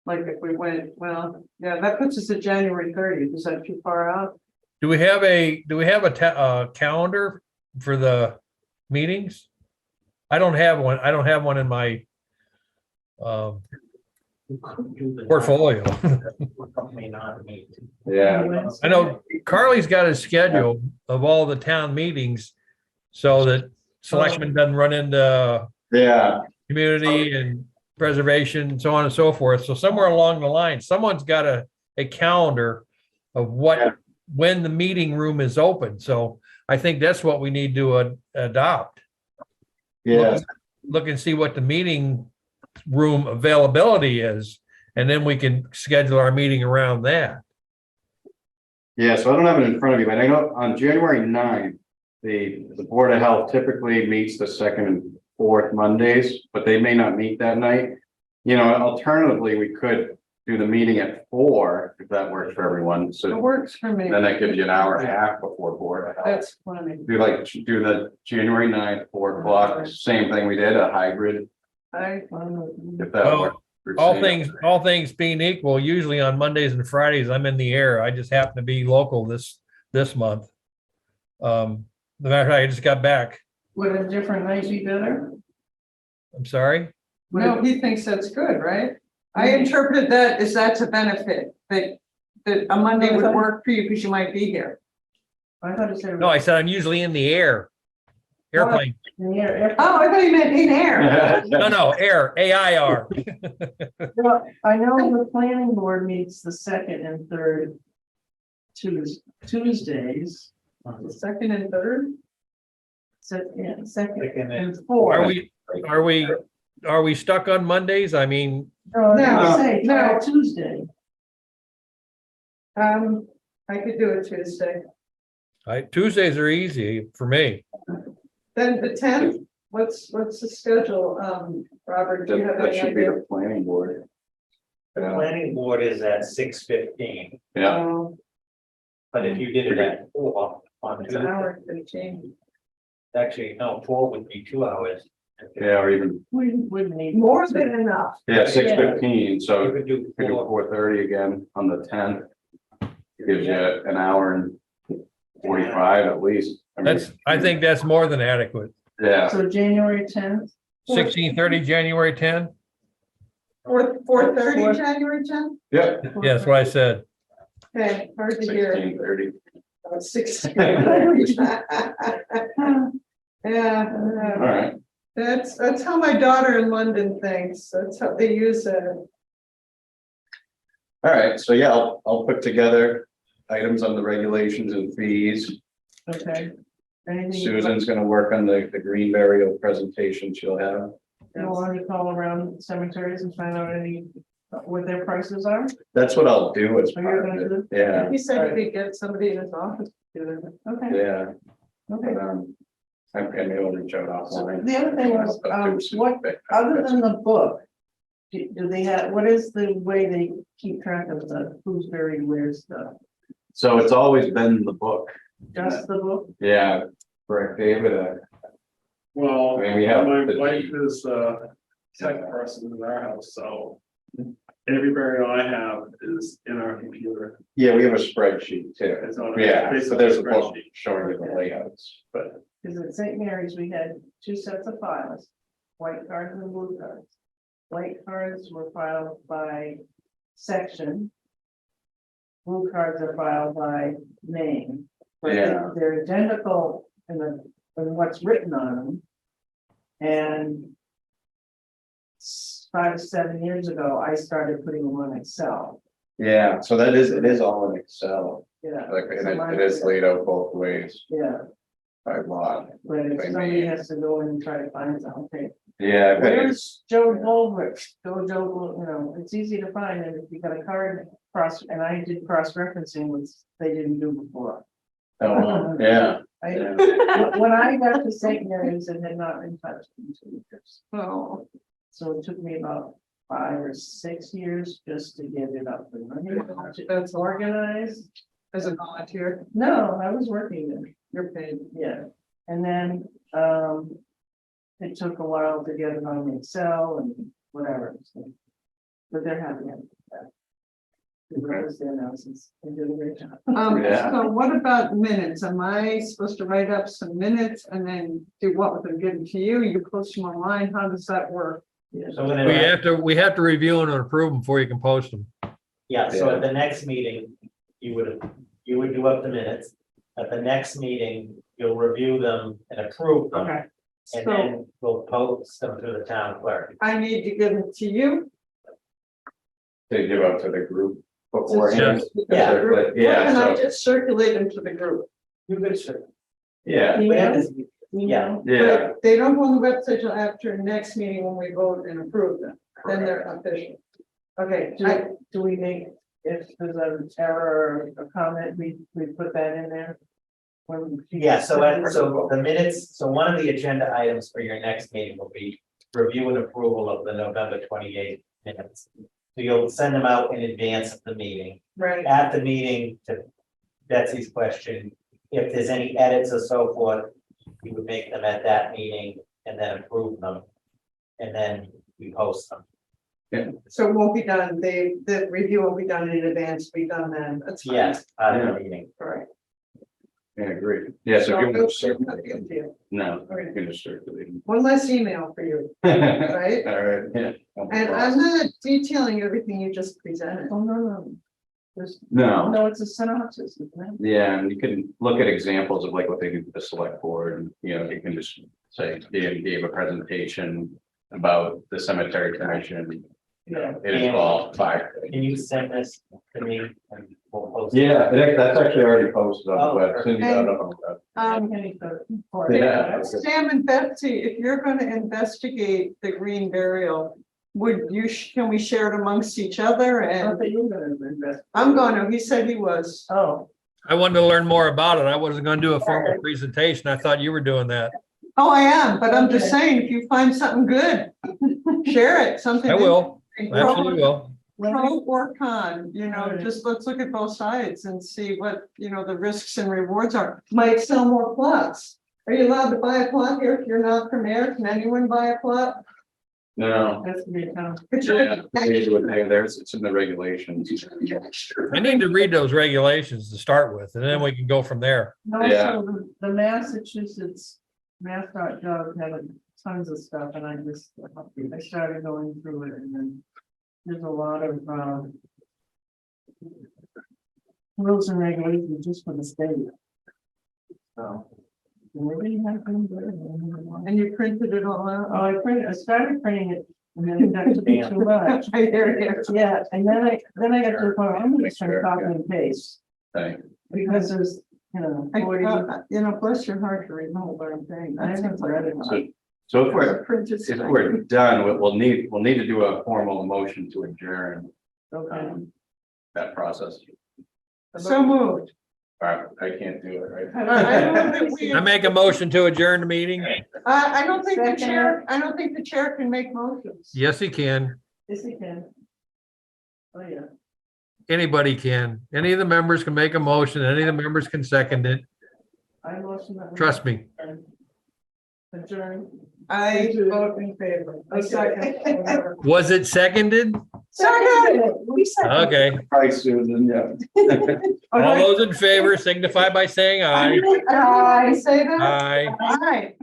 Like if we went, well, yeah, that puts us at January 30th, is that too far out? Do we have a calendar for the meetings? I don't have one. I don't have one in my portfolio. May not meet. Yeah, I know Carly's got a schedule of all the town meetings so that selectmen doesn't run into yeah, community and preservation, so on and so forth. So somewhere along the line, someone's got a calendar of when the meeting room is open. So I think that's what we need to adopt. yeah, Look and see what the meeting room availability is, and then we can schedule our meeting around that. Yeah, so I don't have it in front of you, but I know on January 9th, the Board of Health typically meets the second and fourth Mondays, but they may not meet that night. You know, alternatively, we could do the meeting at 4, if that works for everyone, It so works for me. then that gives you an hour and a half before Board of Health. That's funny. Do the January 9th, 4 o'clock, same thing we did, a hybrid, if that Well, works. for all Sam. things being equal, usually on Mondays and Fridays, I'm in the air. I just happen to be local this month. The matter of fact, I just got back. Would a different night be better? I'm sorry. No, he thinks that's good, right? I interpreted that as that's a benefit, that a Monday would work for you because you might be here. I thought you said. No, I said I'm usually in the air. Airplane. Yeah, Oh, I thought you meant in air. No, air, AIR. well, I know the planning board meets the second and third Tuesdays. The second and third? Second Second and and fourth. Are we stuck on Mondays? I mean, No, No, say, no. Tuesday. I could do it Tuesday. Tuesdays are easy for me. Then the 10th, what's the schedule? Robert, do you have That any should be idea? the planning board. The Yeah, planning board is at 6:15, yeah, but if you did it at 4 on It's an Tuesday, hour and 15. actually, no, 4 would be 2 hours. yeah, or even, We wouldn't need. More than enough. yeah, 6:15, You so could do we do 4. 4:30 again on the 10th. Gives you an hour and 45 at least. I mean, I think that's more than adequate. Yeah, So January 10th, 16:30, January 10. 4:30, January 10th? yep, Yeah, that's what I said. Okay, hard to hear. 16:30. 16. Yeah, All right, that's how my daughter in London thinks. That's how they use it. all right, so yeah, I'll put together items on the regulations and fees. okay. Anything you Susan's gonna work on the green burial presentation she'll have. want to call around cemeteries and find out what their prices are? That's what I'll do as Are you part gonna of do it. Yeah, He said he could get somebody in his office to do it. Okay, yeah, okay. but I may will reach out offline. The other thing was, what, other than the book, do they have, what is the way they keep track of the who's buried where stuff? So it's always been the book. Just the book? Yeah, correct, David. Well, I mean, we have my the- wife is tech person in our house, so. Every burial I have is in our computer. Yeah, we have a spreadsheet too. It's on a- Yeah, so basically there's a a book spreadsheet. showing you the layouts, but Because at St. Mary's, we had 2 sets of files, white cards and blue cards. White cards were filed by section. Blue cards are filed by name. But Yeah. they're identical in what's written on them. And 5 to 7 years ago, I started putting them on Excel. yeah, so it is all in Excel. Yeah. Like, and So mine it is laid out both ways Yeah, by lot. but if By somebody name. has to go in and try to find something. Yeah, but it's, Where's Joe Goldrich? It's easy to find, and if you got a card cross, and I did cross-referencing, which they didn't do before. oh, yeah, When I got to St. Mary's, it had not been touched in 2 years. Oh, So it took me about 5 or 6 years just to get it up and running. that's Organized. as a volunteer, No, I was working there. you're paid. Yeah, and then, it took a while to get it on Excel and whatever. So, but they're happy. with that. The rest there now since they did a great job. Yeah. So what about minutes? Am I supposed to write up some minutes and then do what with them, give them to you? You post them online? How does that work? Yeah. So whenever, We have to review and approve them before you can post them. yeah, so at the next meeting, you would do up the minutes. At the next meeting, you'll review them and approve them, Okay, and so then we'll post them to the town clerk. I need to give them to you? they give out to the group beforehand. Yeah. Or Yeah, can I so, just circulate them to the group? You could sure. yeah, Email? Yeah. yeah, But they don't go on the website till after next meeting when we vote and approve them, then they're official. Okay, Do we make if there's an error or a comment, we put that in there? Yeah, so the minutes, so one of the agenda items for your next meeting will be review and approval of the November 28th minutes. So you'll send them out in advance of the meeting. Right. At the meeting, to Betsy's question, if there's any edits or so forth, you would make them at that meeting and then approve them. And then we post them. So it won't be done, the review will be done in advance, be done then, that's fine. Yes, out of the meeting. All right. Yeah, agree. Yeah, so give them a no circulate. big deal. No, I'm gonna circulate. One less email for you, All right? right, yeah. And I'm not detailing everything you just presented. Oh, no. There's, No, no, it's a synopsis, isn't it? yeah, and you can look at examples of like what they do with the select board, and you know, you can just say, Dan gave a presentation about the cemetery commission. Yeah. It involved five. Can you send this to me and we'll post? Yeah, that's actually already posted on the web. Oh, Cindy, I don't know. Yeah. Sam and Betsy, if you're gonna investigate the green burial, would you, can we share it amongst each other? I And thought you were gonna invest. I'm gonna, he said he was. Oh, I wanted to learn more about it. I wasn't gonna do a formal presentation. I thought you were doing that. Oh, I am, but I'm just saying, if you find something good, share it, something. I will, Pro absolutely will. or con, you know, Right. just let's look at both sides and see what, you know, the risks and rewards are. Might sell more plots. Are you allowed to buy a plot here if you're not premier? Can anyone buy a plot? No. that's to be a town. Yeah, they do it there. It's in the regulations. I need to read those regulations to start with, and then we can go from there. And Yeah. also, the Massachusetts Mass.gov had tons of stuff, and I started going through it, and then there's a lot of, rules and regulations just for the state. So. Maybe have them there. And you printed it all out? I started printing it, and then it got to be too much. I hear you. Yeah, and then I got to the point, I'm gonna start copy and paste, Thing. because there's, you know, 40. You know, bless your heart to read the whole darn thing. I haven't read it. So if we're, Printed if we're done, we'll need to do a formal motion to adjourn Okay. that process. So moved. I can't do it, right? I move that we- I make a motion to adjourn the meeting. I don't think the Second. chair, I don't think the chair can make motions. Yes, he can. Yes, you can. Oh, yeah. Anybody can. Any of the members can make a motion. Any of the members can second it. I motion that. we Trust me. Adjourn. I vote in favor. A second. whatever. Was it seconded? Second. We said. Okay. Hi, Susan, yeah. All those in favor signify by saying aye. I say that? Aye. Aye.